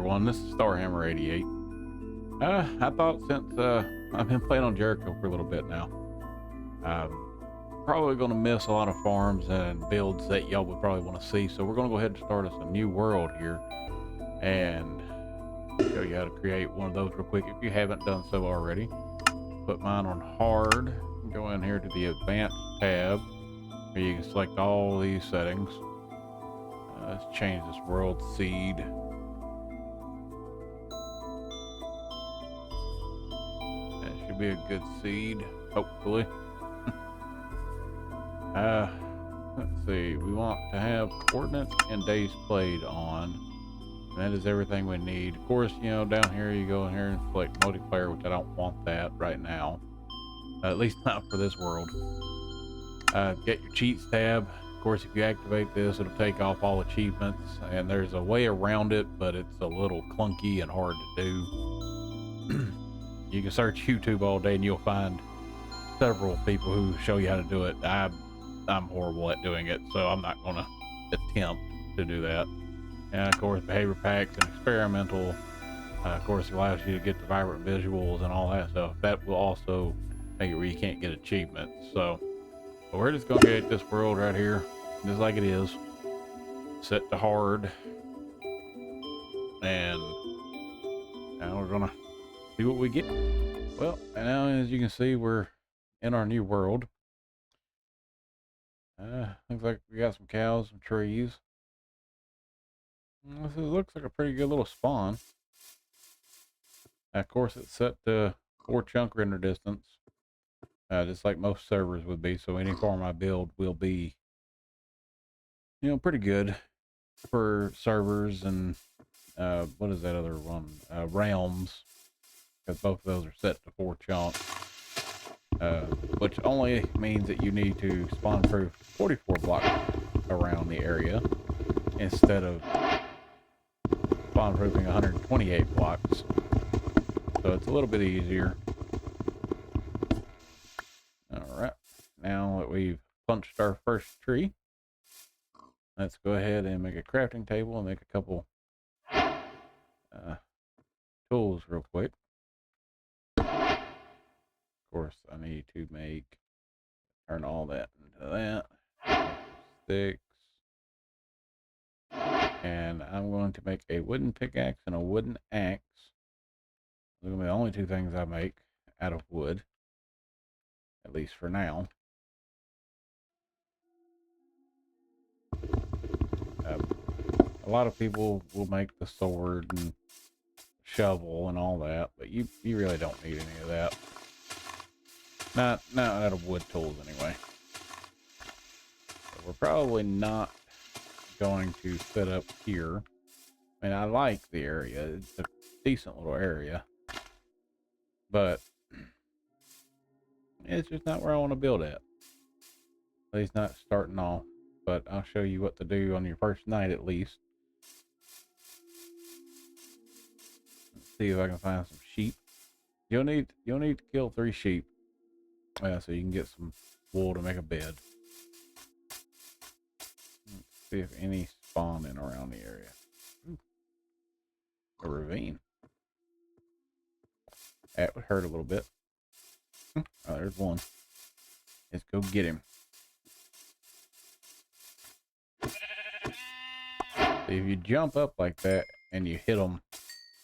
everyone, this is StarHammer88. I thought since I've been playing on Jericho for a little bit now, probably going to miss a lot of farms and builds that y'all would probably want to see. So we're going to go ahead and start us a new world here and show you how to create one of those real quick if you haven't done so already. Put mine on hard. Go in here to the advanced tab where you can select all these settings. Let's change this world seed. That should be a good seed, hopefully. Let's see. We want to have coordinates and days played on. That is everything we need. Of course, you know, down here you go in here and select multiplayer, which I don't want that right now. At least not for this world. Get your cheats tab. Of course, if you activate this, it'll take off all achievements, and there's a way around it, but it's a little clunky and hard to do. You can search YouTube all day and you'll find several people who show you how to do it. I'm horrible at doing it, so I'm not going to attempt to do that. And of course, behavior packs and experimental, of course, allows you to get the vibrant visuals and all that stuff. That will also make it where you can't get achievements. So we're just going to create this world right here, just like it is. Set to hard. And now we're going to see what we get. Well, and now as you can see, we're in our new world. Looks like we got some cows, some trees. This looks like a pretty good little spawn. Of course, it's set to 4 chunk render distance, just like most servers would be. So any farm I build will be, you know, pretty good for servers and what is that other one? Realms, because both of those are set to 4 chunks, which only means that you need to spawn proof 44 blocks around the area instead of spawn proofing 128 blocks. So it's a little bit easier. Alright, now that we've punched our first tree, let's go ahead and make a crafting table and make a couple tools real quick. Of course, I need to turn all that into that. Sticks. And I'm going to make a wooden pickaxe and a wooden axe. Those are going to be the only 2 things I make out of wood, at least for now. A lot of people will make the sword and shovel and all that, but you really don't need any of that. Not out of wood tools anyway. So we're probably not going to set up here. I mean, I like the area. It's a decent little area, but it's just not where I want to build at least not starting off. But I'll show you what to do on your first night at least. Let's see if I can find some sheep. You'll need to kill 3 sheep, so you can get some wool to make a bed. Let's see if any spawn in around the area. Ooh, a ravine. That would hurt a little bit. Oh, there's one. Let's go get him. So if you jump up like that and you hit them,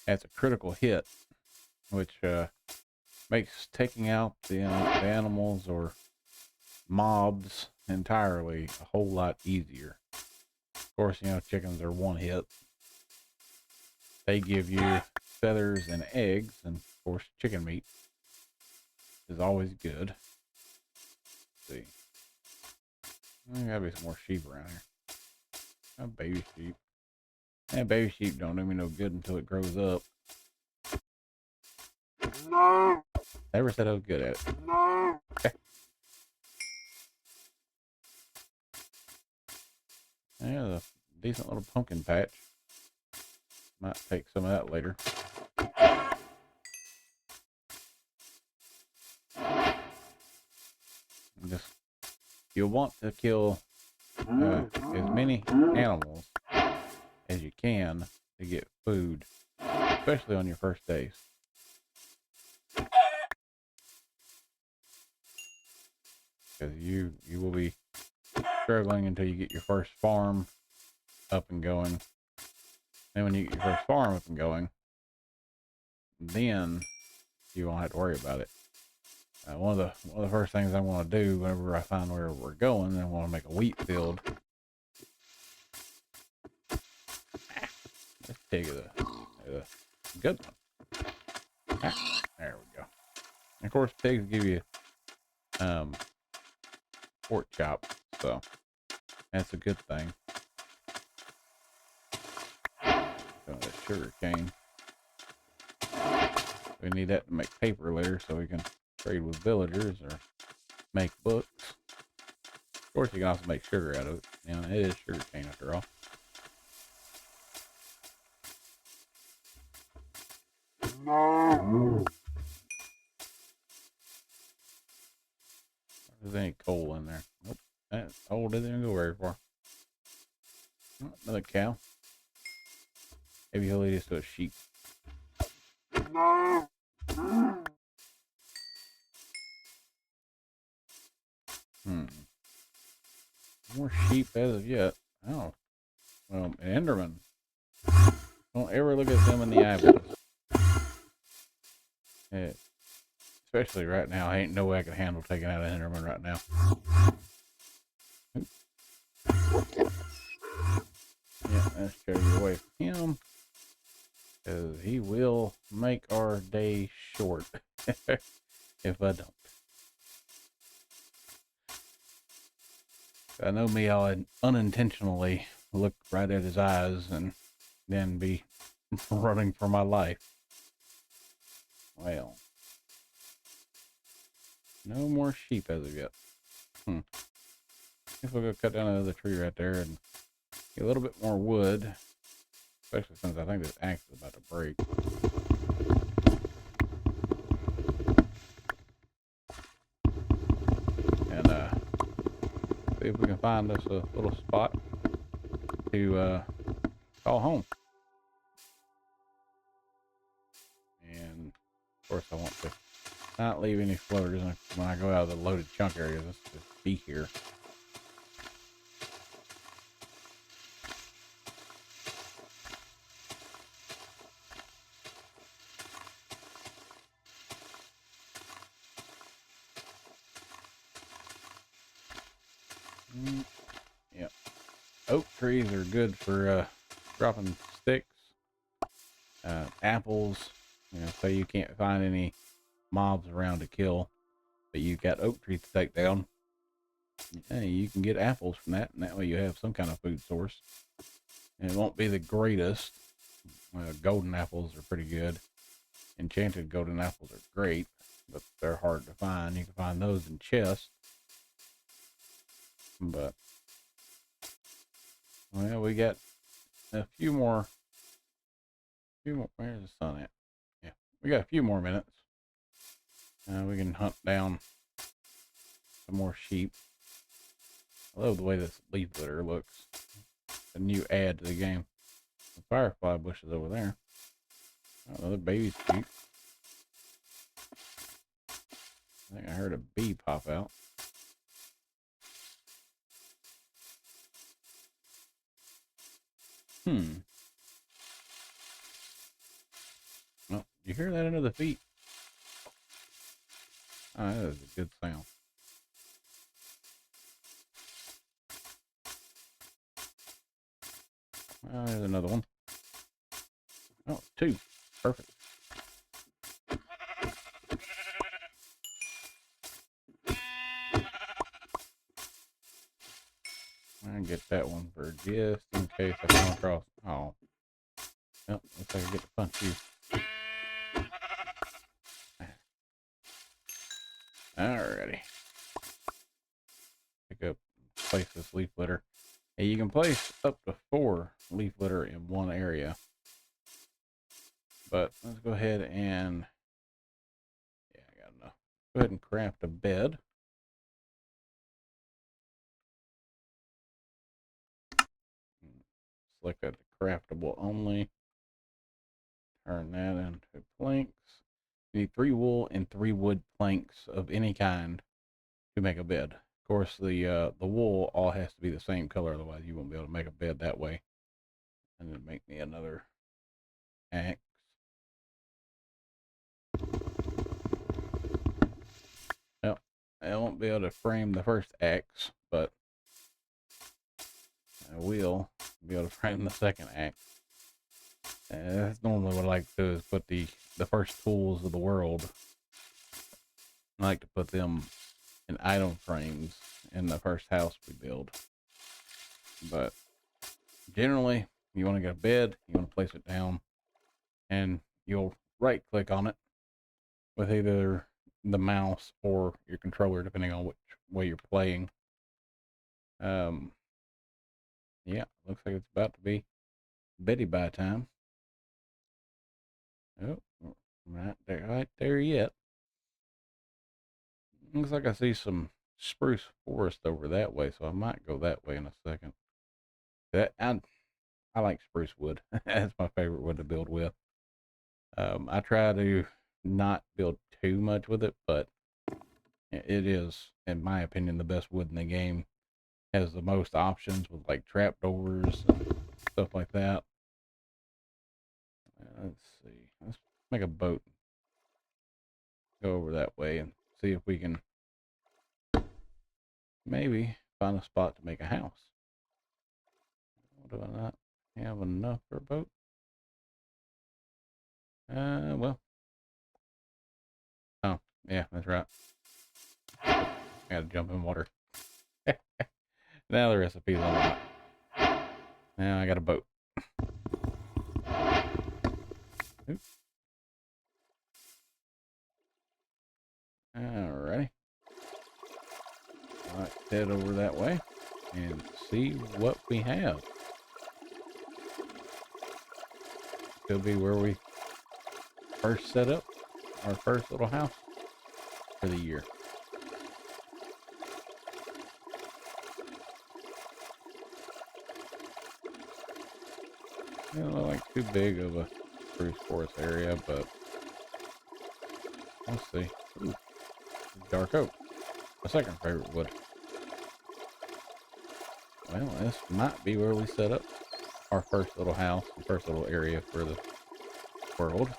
that's a critical hit, which makes taking out the animals or mobs entirely a whole lot easier. Of course, you know, chickens are 1 hit. They give you feathers and eggs, and of course chicken meat is always good. Let's see. There gotta be some more sheep around here. Oh, baby sheep. Yeah, baby sheep don't do me no good until it grows up. No. Never said I was good at it. No. Okay. Yeah, a decent little pumpkin patch. Might take some of that later. You'll want to kill as many animals as you can to get food. especially on your first days. Because you will be struggling until you get your first farm up and going. Then when you get your first farm up and going, then you won't have to worry about it. One of the first things I want to do whenever I find where we're going, I want to make a wheat field. This pig is a good one. There we go. And of course, pigs give you pork chop, so that's a good thing. Sugar cane. We need that to make paper later, so we can trade with villagers or make books. Of course, you can also make sugar out of it. You know, it is sugar cane after all. There's any coal in there? Nope. That coal didn't go very far. Oh, another cow. Maybe he'll lead us to a sheep. More sheep as of yet. Oh. Well, an Enderman. Don't ever look at them in the eyeballs. Yeah. Especially right now. I ain't no way I can handle taking out an Enderman right now. Yeah, let's try to get away from him. Because he will make our day short if I don't. I know me, I'll unintentionally look right at his eyes and then be running for my life. Well, no more sheep as of yet. Guess we'll go cut down another tree right there and get a little bit more wood, especially since I think this axe is about to break. And see if we can find us a little spot to call home. And of course, I want to not leave any floaters when I go out of the loaded chunk area. Let's just be here. Yep. Oak trees are good for dropping sticks. Apples, you know, so you can't find any mobs around to kill, but you've got oak trees to take down. Yeah, you can get apples from that, and that way you have some kind of food source. And it won't be the greatest. Golden apples are pretty good. Enchanted golden apples are great, but they're hard to find. You can find those in chests. But, well, we got a few more. Where's the sun at? Yeah, we got a few more minutes. We can hunt down some more sheep. I love the way this leaf litter looks. A new add to the game. The firefly bush is over there. Another baby sheep. I think I heard a bee pop out. Oh, you hear that under the feet? Oh, that is a good sound. There's another one. Oh, two. Perfect. I can get that one for just in case I come across. Oh. Yep, looks like I get to punch you. Alrighty. Pick up, place this leaf litter. And you can place up to 4 leaf litter in one area. But let's go ahead and, yeah, I got enough. Go ahead and craft a bed. Select that to craftable only. turn that into planks. You need 3 wool and 3 wood planks of any kind to make a bed. Of course, the wool all has to be the same color, otherwise you won't be able to make a bed that way. And then make me another axe. Well, I won't be able to frame the first axe, but I will be able to frame the second axe. That's normally what I like to do, is put the first tools of the world. I like to put them in item frames in the first house we build. But generally, you want to get a bed, you want to place it down, and you'll right click on it with either the mouse or your controller, depending on which way you're playing. Yeah, looks like it's about to be Betty by time. Oh, right there yet. Looks like I see some spruce forest over that way, so I might go that way in a second. I like spruce wood. That's my favorite wood to build with. I try to not build too much with it, but it is, in my opinion, the best wood in the game. Has the most options with like trapdoors and stuff like that. Let's see. Let's make a boat. Go over that way and see if we can maybe find a spot to make a house. Do I not have enough for a boat? Well. Oh, yeah, that's right. I gotta jump in water. Now the recipe's unlocked. Now I got a boat. Oops. Alrighty. Let's head over that way and see what we have. Could be where we first set up our first little house for the year. It doesn't look like too big of a spruce forest area, but let's see. Ooh, dark oak, my second favorite wood. Well, this might be where we set up our first little house, the first little area for the world.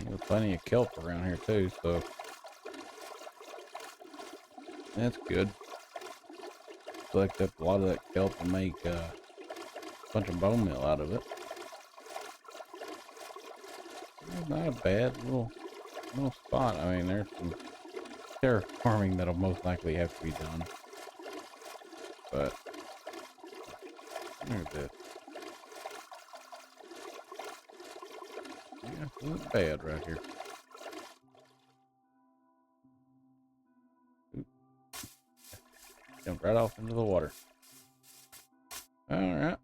There's plenty of kelp around here too, so that's good. Collect up a lot of that kelp and make a bunch of bone meal out of it. It's not a bad little spot. I mean, there's some terraforming that'll most likely have to be done, but there's it. Yeah, it isn't bad right here. Oop. Jumped right off into the water. All right.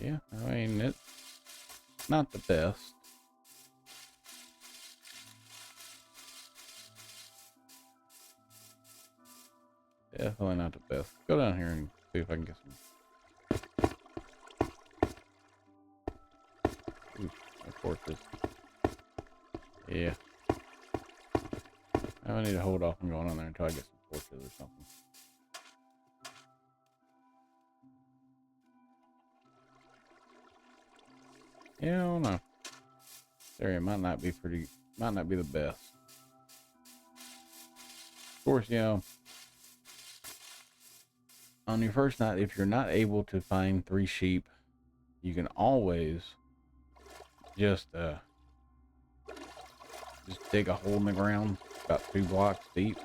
Yeah, I mean, it's not the best. Definitely not the best. Go down here and see if I can get some. Ooh, torches. Yeah. I need to hold off on going on there until I get some torches or something. Yeah, I don't know. This area might not be the best. Of course, you know, on your first night, if you're not able to find 3 sheep, you can always just dig a hole in the ground about 2 blocks deep,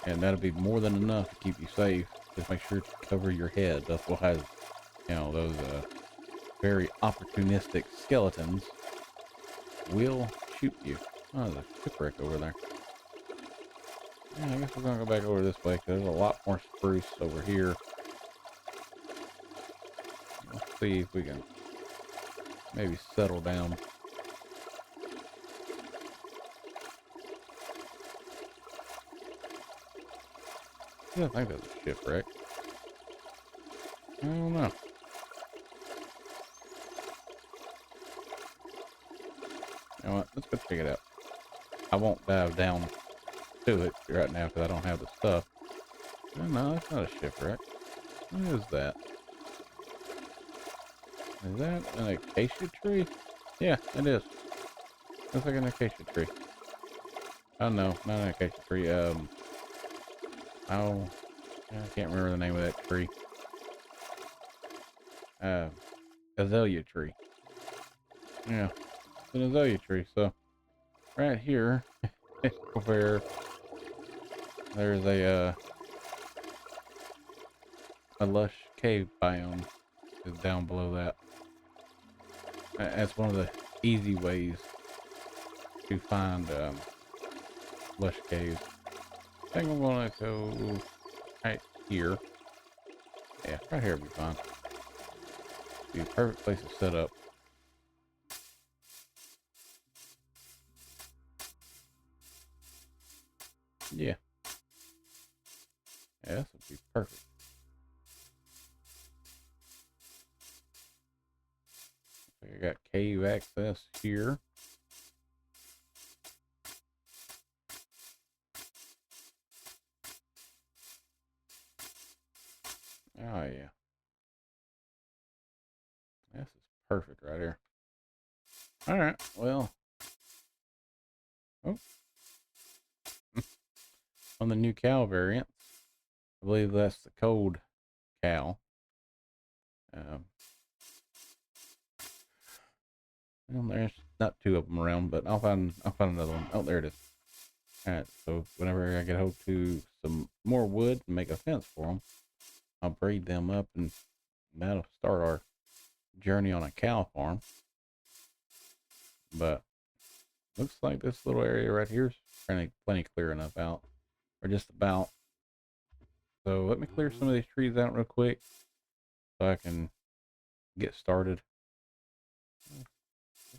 and that'll be more than enough to keep you safe. Just make sure to cover your head. That's what has, you know, those very opportunistic skeletons will shoot you. Oh, there's a shipwreck over there. Yeah, I guess we're gonna go back over this way because there's a lot more spruce over here. Let's see if we can maybe settle down. Yeah, I think that's a shipwreck. I don't know. You know what? Let's go check it out. I won't dive down to it right now because I don't have the stuff. Oh, no, that's not a shipwreck. What is that? Is that an acacia tree? Yeah, it is. Looks like an acacia tree. Oh no, not an acacia tree. Oh, I can't remember the name of that tree. Azalea tree. Yeah, it's an azalea tree. So right here, where there's a lush cave biome is down below that. That's one of the easy ways to find lush caves. I think I'm gonna go right here. Yeah, right here would be fine. Be a perfect place to set up. Yeah. Yeah, this would be perfect. I got cave access here. Oh yeah. This is perfect right here. Alright, well. Oh. On the new cow variants, I believe that's the cold cow. Well, there's not two of them around, but I'll find another one. Oh, there it is. Alright, so whenever I get hold to some more wood and make a fence for them, I'll breed them up, and that'll start our journey on a cow farm. But looks like this little area right here is plenty clear enough out, or just about. So let me clear some of these trees out real quick so I can get started.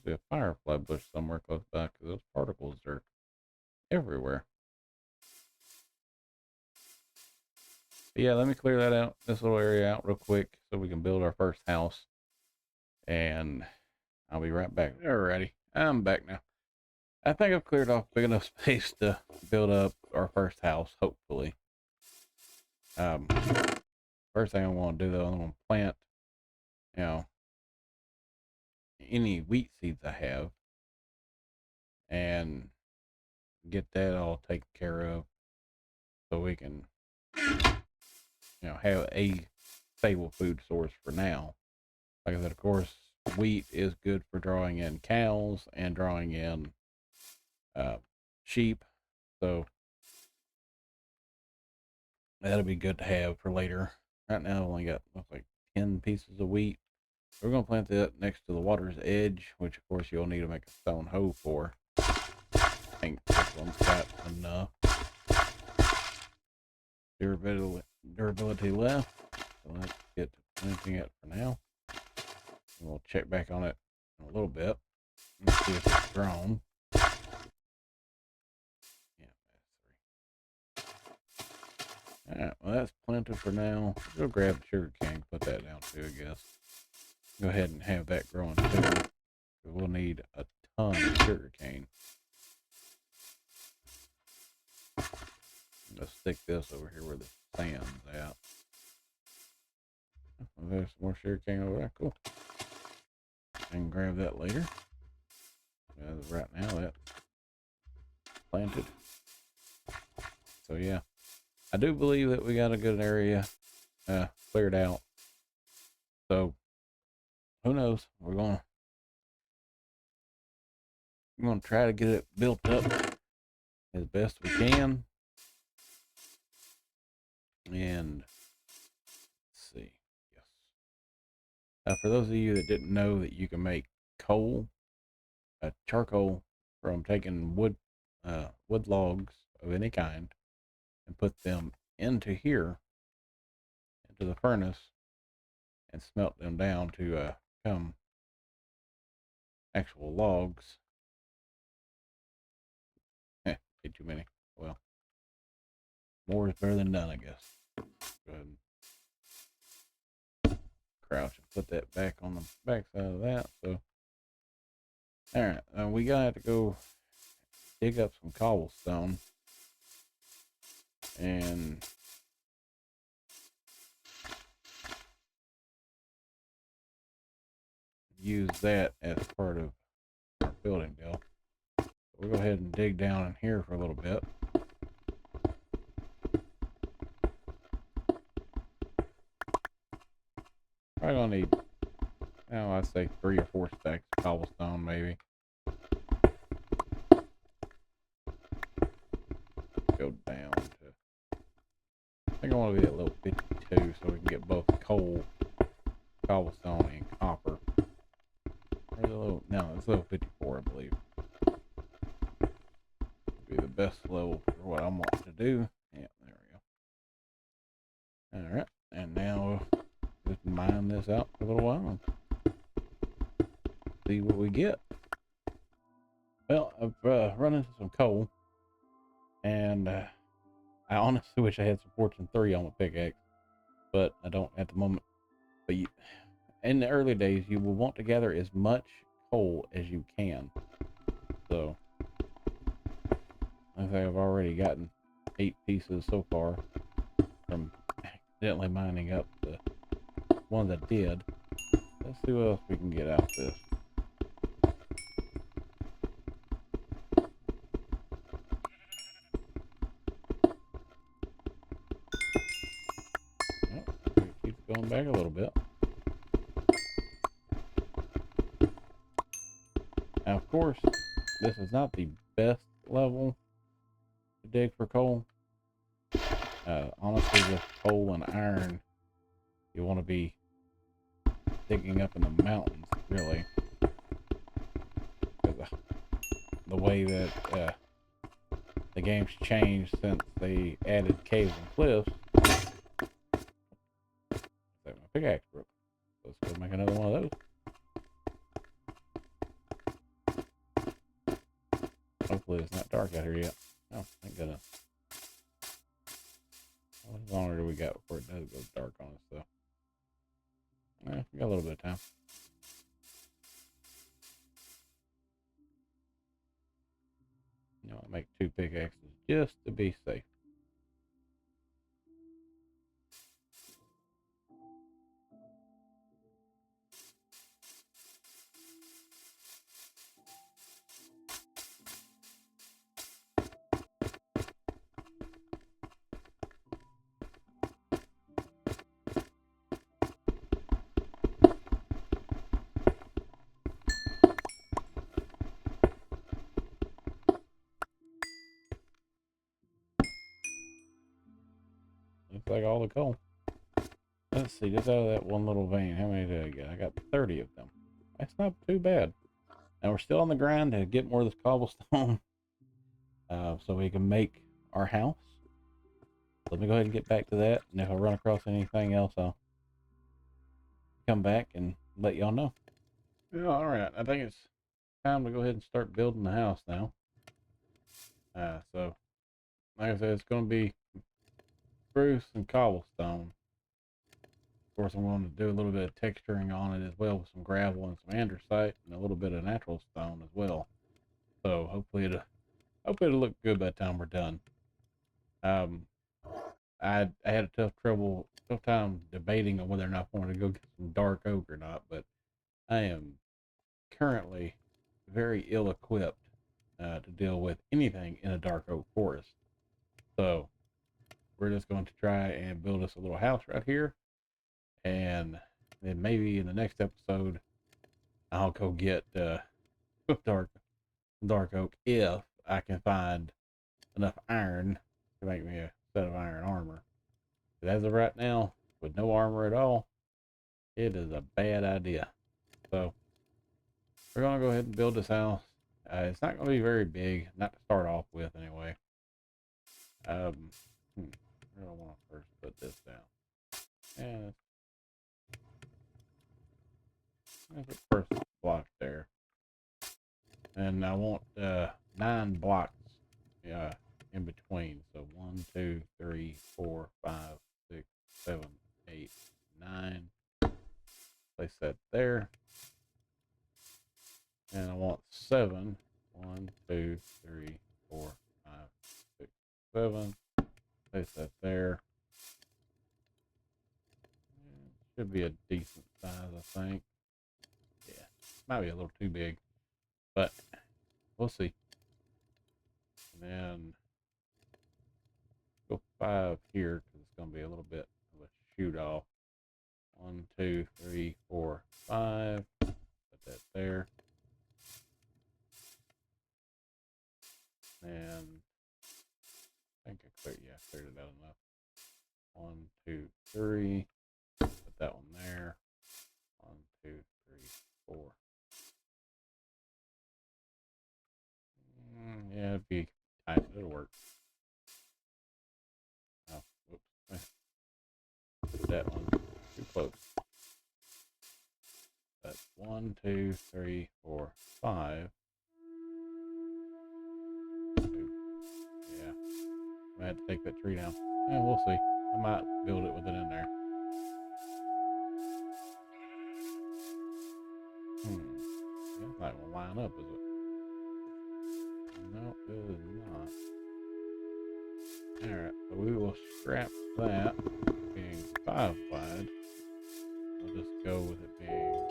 There's a firefly bush somewhere close by because those particles are everywhere. But yeah, let me clear that out, this little area out real quick so we can build our first house. And I'll be right back. Alrighty, I'm back now. I think I've cleared off big enough space to build up our first house, hopefully. First thing I want to do though, I'm going to plant, you know, any wheat seeds I have and get that all taken care of so we can, have a stable food source for now. Like I said, of course, wheat is good for drawing in cows and drawing in sheep. So that'll be good to have for later. Right now, I've only got looks like 10 pieces of wheat. We're going to plant that next to the water's edge, which of course you'll need to make a stone hoe for. I think this one's got enough durability left. So let's get to planting it for now. And we'll check back on it in a little bit and see if it's grown. Yeah, that's 3. Alright, well that's planted for now. Go grab the sugar cane, put that down too, I guess. Go ahead and have that growing too. We'll need a ton of sugar cane. Let's stick this over here where the sand's at. There's some more sugar cane over there. Cool. I can grab that later. Right now, that's planted. So yeah, I do believe that we got a good area cleared out. So who knows? We're gonna try to get it built up as best we can. And let's see. Yes. For those of you that didn't know that you can make coal, charcoal from taking wood logs of any kind and put them into the furnace and smelt them down to become actual logs. Way too many. Well, More is better than none, I guess. Go ahead and crouch and put that back on the back side of that. So, all right, we gotta have to go dig up some cobblestone and use that as part of our building deal. We'll go ahead and dig down in here for a little bit. Probably gonna need, I'd say 3 or 4 stacks of cobblestone, maybe. Go down to, I think I want to be at level 52 so we can get both coal, cobblestone, and copper. Or is it level, no, it's level 54, I believe. Be the best level for what I'm wanting to do. Yeah, there we go. Alright, and now just mine this out for a little while and see what we get. Well, I've run into some coal, and I honestly wish I had some Fortune 3 on my pickaxe, but I don't at the moment. But in the early days, you will want to gather as much coal as you can. So, I think I've already gotten 8 pieces so far from accidentally mining up the ones I did. Let's see what else we can get out of this. Oh, it keeps going back a little bit. Now, of course, this is not the best level to dig for coal. Honestly, with coal and iron, you want to be digging up in the mountains, really. The way that the game's changed since they added caves and cliffs. My pickaxe broke. Let's go make another one of those. Hopefully it's not dark out here yet. Oh, thank goodness. How much longer do we got before it does go dark on us, though? We got a little bit of time. I'll make 2 pickaxes just to be safe. Looks like all the coal. Let's see, just out of that one little vein, how many did I get? I got 30 of them. That's not too bad. And we're still on the grind to get more of this cobblestone so we can make our house. Let me go ahead and get back to that, and if I run across anything else, I'll come back and let y'all know. Yeah, alright, I think it's time to go ahead and start building the house now. So, like I said, it's going to be spruce and cobblestone. Of course, I'm going to do a little bit of texturing on it as well with some gravel and some andesite and a little bit of natural stone as well. So hopefully it'll look good by the time we're done. I had a tough time debating on whether or not I wanted to go get some dark oak or not, but I am currently very ill equipped to deal with anything in a dark oak forest. So we're just going to try and build us a little house right here, and then maybe in the next episode I'll go get dark oak if I can find enough iron to make me a set of iron armor. But as of right now, with no armor at all, it is a bad idea. So we're gonna go ahead and build this house. It's not gonna be very big, not to start off with anyway. Where do I want to first put this down? And let's put the first block there. And I want 9 blocks in between. So 1, 1, 2, 3, 4, 5, 6, 7, 8, 9. Place that there. And I want 7. 1, 2, 3, 4, 5, 6, 7. Place that there. Should be a decent size, I think. Yeah, might be a little too big, but we'll see. And then go 5 here because it's going to be a little bit of a shoot off. 1, 2, 3, 4, 5. Put that there. And I think I cleared it out enough. 1, 2, 3. Put that one there. 1, 2, 3, 4. Yeah, it'd be tight. It'll work. Oh, whoops. Put that one too close. That's 1, 2, 3, 4, 5. 2. Yeah. I had to take that tree down. Yeah, we'll see. I might build it with it in there. Yeah, it's not gonna line up, is it? No, it is not. Alright, so we will scrap that being 5 wide. We'll just go with it being,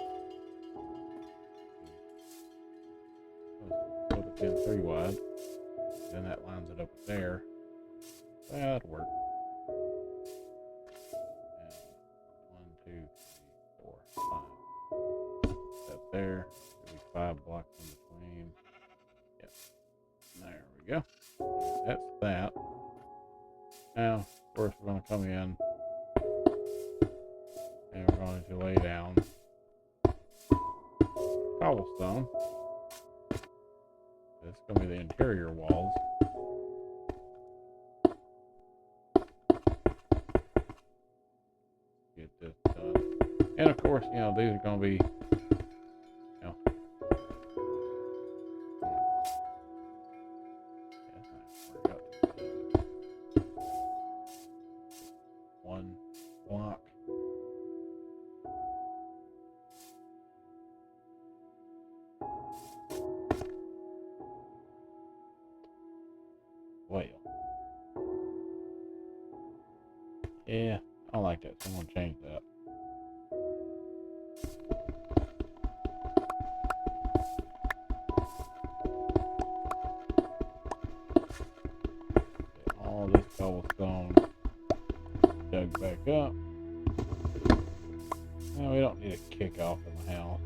put it being 3 wide. Then that lines it up there. That'll work. And 1, 2, 3, 4, 5. That there. There'll be 5 blocks in between. Yep. There we go. That's that. Now, of course, we're going to come in and we're going to lay down cobblestone. It's going to be the interior walls. Get this done. And of course, you know, these are going to be, you know, one block. Well, yeah, I don't like that. Someone change that. Get all this cobblestone dug back up. Now we don't need a kick off in the house.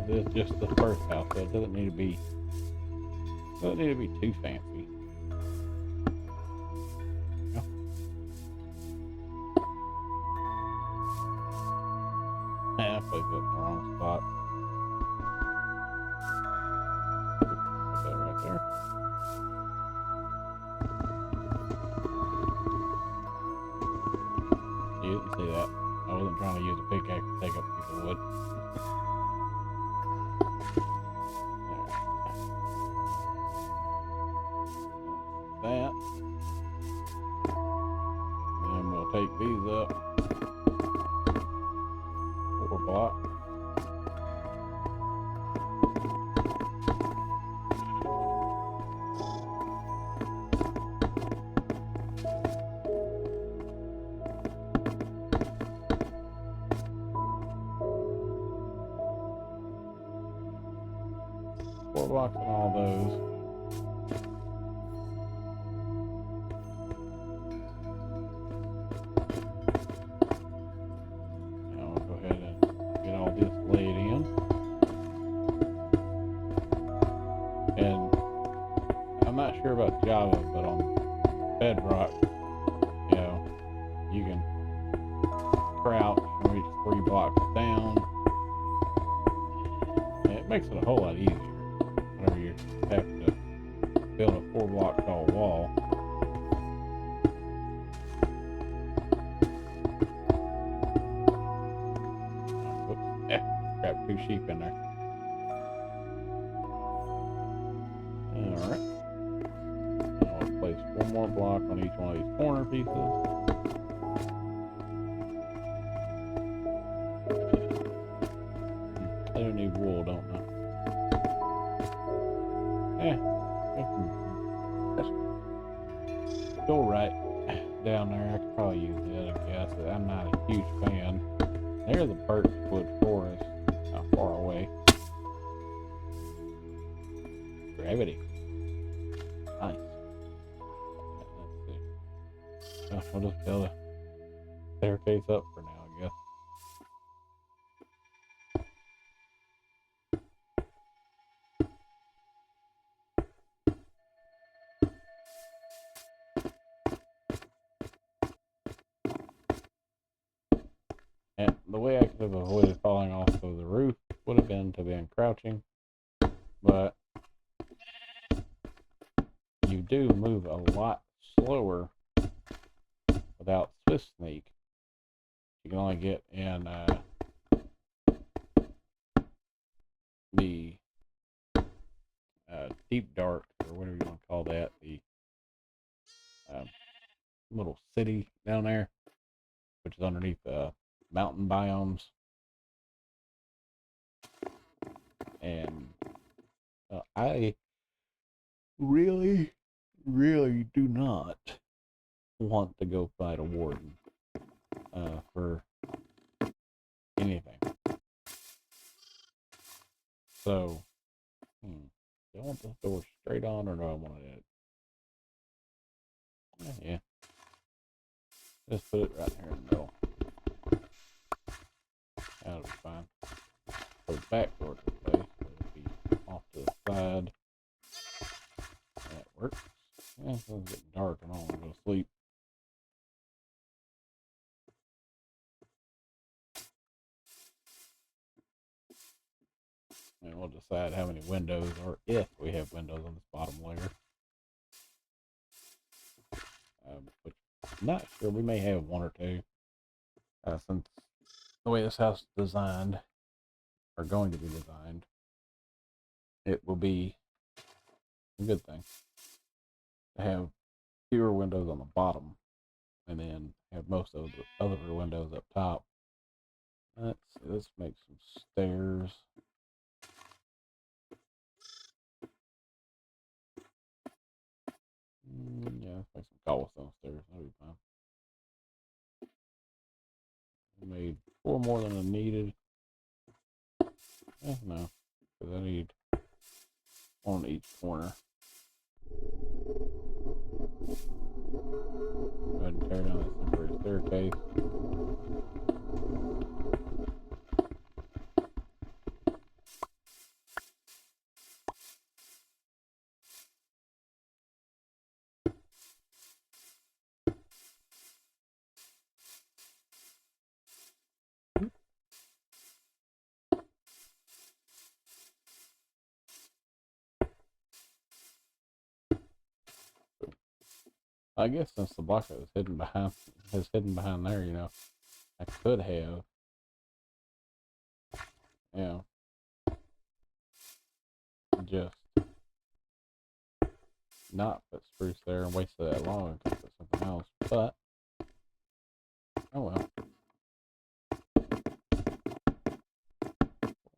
This is just the first house, so it doesn't need to be too fancy. No. I placed it in the wrong spot. Put that right there. You didn't see that. I wasn't trying to use a pickaxe to take up a piece of wood. That. And we'll take these up 4 blocks. Four blocks on all those. Sure about Java, but on Bedrock, you know, you can crouch and reach 3 blocks down. And it makes it a whole lot easier whenever you have to build a 4-block tall wall. Whoops, trapped 2 sheep in there. place one more block on each one of these corner pieces. I don't need wool, don't I? That's still right down there. I could probably use it, I guess. I'm not a huge fan. There's a birchwood forest not far away. Gravity. Nice. Let's see. Oh, we'll just build a staircase up for now, I guess. And the way I could have avoided falling off of the roof would have been to be crouching, but you do move a lot slower without Swift Sneak. You can only get in the deep dark, or whatever you want to call that, the little city down there, which is underneath the mountain biomes. And I really do not want to go fight a warden for anything. So, do I want this door straight on, or do I want it? Yeah. Just put it right here in the middle. That'll be fine. For the back door to the place, it'll be off to the side. That works. Yeah, it's getting dark and I want to go to sleep. And we'll decide how many windows, or if we have windows on this bottom layer. Which I'm not sure. We may have one or two. Since the way this house is designed, or going to be designed, it will be a good thing to have fewer windows on the bottom, and then have most of the other windows up top. Let's see, let's make some stairs. Yeah, let's make some cobblestone stairs. That'll be fine. I made 4 more than I needed. No, because I need one on each corner. Go ahead and tear down this temporary staircase. I guess since the block that was hidden behind there, I could have, just not put spruce there and wasted that long and put something else. But oh well.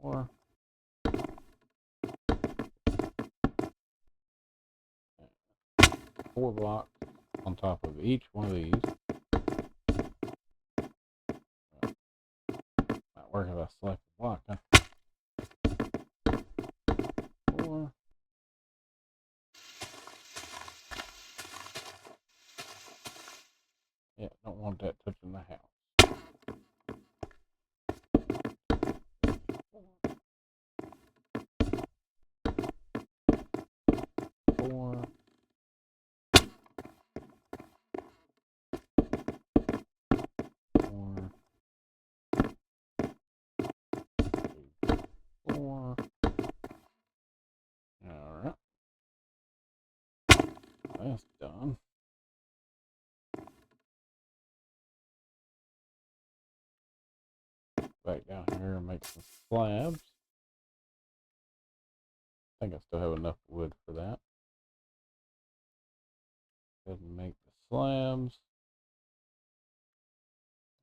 Or 4 blocks on top of each one of these. Might work if I select the block, huh? 4. Yeah, don't want that touching the house. 4. 4. Alright. That's done. Back down here and make some slabs. I think I still have enough wood for that. Go ahead and make the slabs.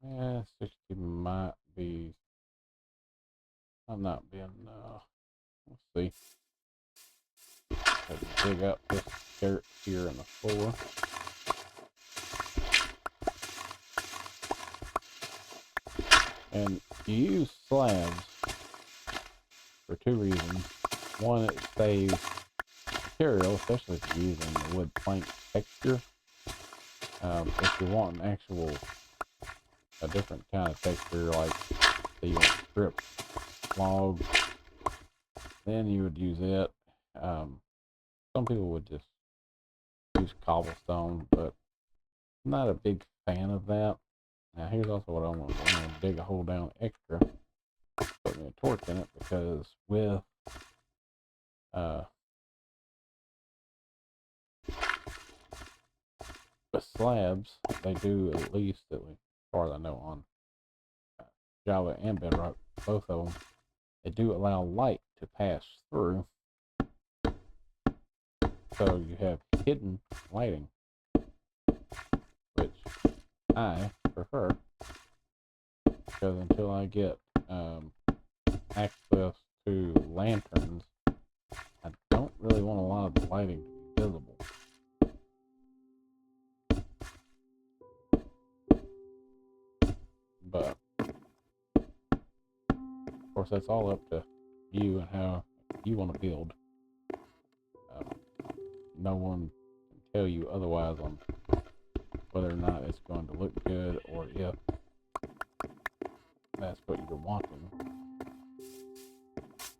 Yeah, 60 might be. I'm not being. Let's see. Have to dig up this dirt here in the floor. And you use slabs for two reasons. One, it saves material, especially if you're using the wood plank texture. If you want an actual, a different kind of texture, like say you want strip log, then you would use it. Some people would just use cobblestone, but I'm not a big fan of that. Now here's also what I want to do. I'm going to dig a hole down extra, put me a torch in it, because with the slabs, they do at least as far as I know on Java and Bedrock, both of them, they do allow light to pass through. So you have hidden lighting, which I prefer, because until I get access to lanterns, I don't really want a lot of the lighting to be visible. But of course, that's all up to you and how you want to build. No one can tell you otherwise on whether or not it's going to look good, or if that's what you're wanting.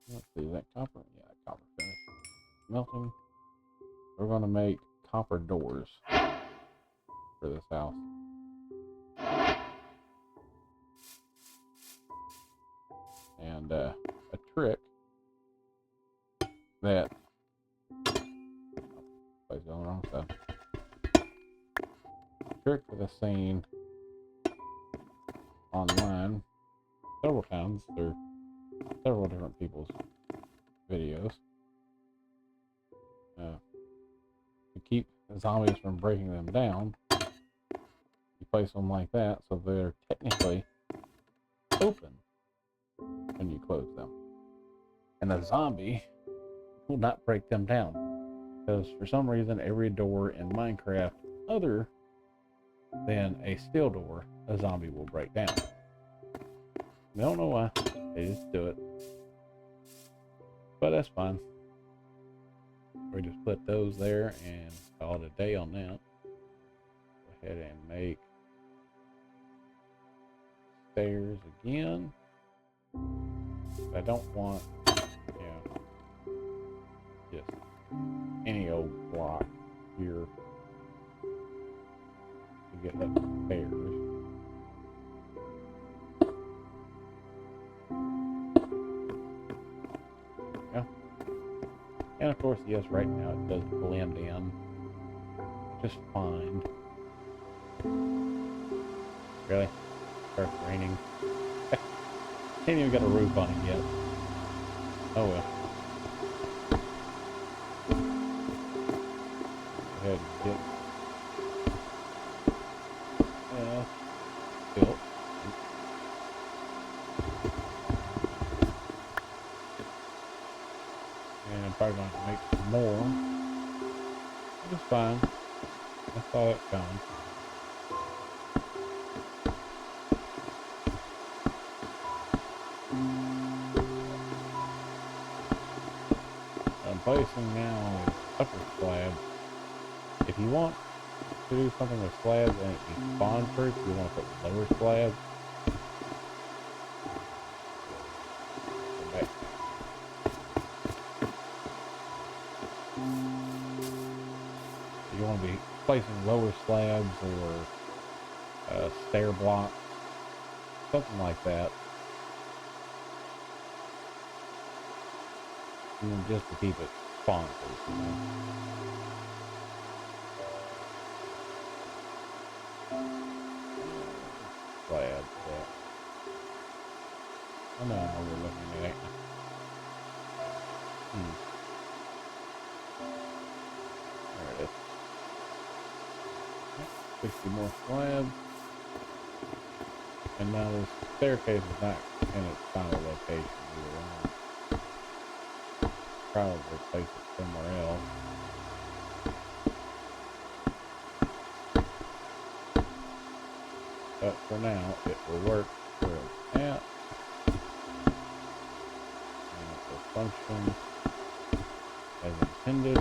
Let's see, is that copper? Yeah, copper finished melting. We're going to make copper doors for this house. And a trick that place on the wrong side. Trick that I've seen online several times through several different people's videos to keep zombies from breaking them down. You place them like that, so they're technically open when you close them, and a zombie will not break them down, because for some reason every door in Minecraft other than a steel door, a zombie will break down. I don't know why, they just do it, but that's fine. We just put those there and call it a day on that. Go ahead and make stairs again. I don't want, just any old block here to get that stairs. Yeah. And of course, yes, right now it does blend in just fine. Really? Starts raining. Ain't even got a roof on it yet. Oh well. Go ahead and get built. And I'm probably going to make some more. It's fine. I saw it coming. I'm placing now upper slabs. If you want to do something with slabs and it be spawn proof, you want to put lower slabs. You want to be placing lower slabs or stair blocks, something like that. Just to keep it spawn proof, you know. Slabs, yeah. I know I'm overlooking it. There it is. 60 more slabs. And now this staircase is not in its final location either. I'll probably place it somewhere else. But for now, it will work where it's at. And it will function as intended.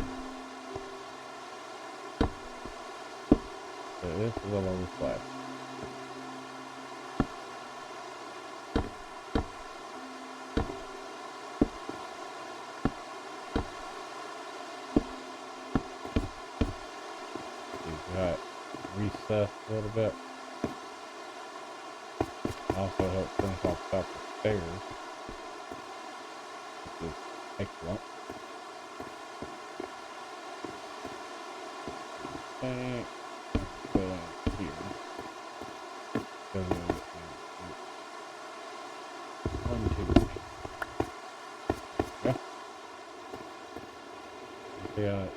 So this is a lower slab. You've got recessed a little bit. Also helps finish off the top of the stairs, which is excellent. Okay, go in here. Go in 1, 2. Yeah. See how it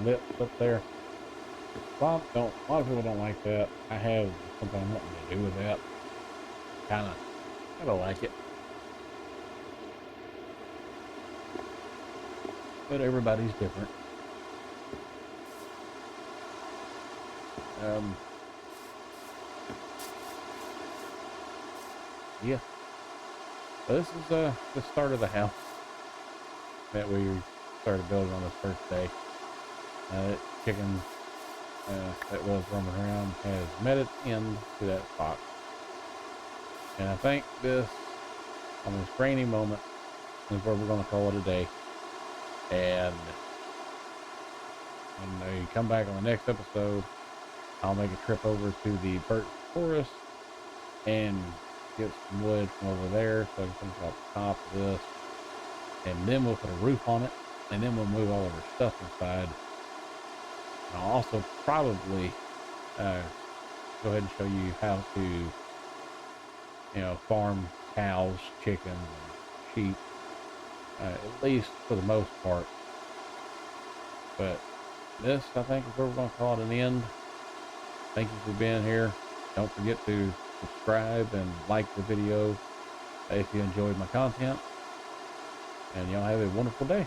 lips up there? A lot of people don't like that. I have something I'm wanting to do with that. I don't like it. But everybody's different. Yeah. So this is the start of the house that we started building on this first day. Chicken that was roaming around has met its end to that spot. And I think this, on this rainy moment, is where we're going to call it a day. And when we come back on the next episode, I'll make a trip over to the birch forest and get some wood from over there so I can finish off the top of this. And then we'll put a roof on it, and then we'll move all of our stuff inside. And I'll also probably go ahead and show you how to farm cows, chickens, and sheep, at least for the most part. But this, I think, is where we're going to call it an end. Thank you for being here. Don't forget to subscribe and like the video if you enjoyed my content. And y'all have a wonderful day.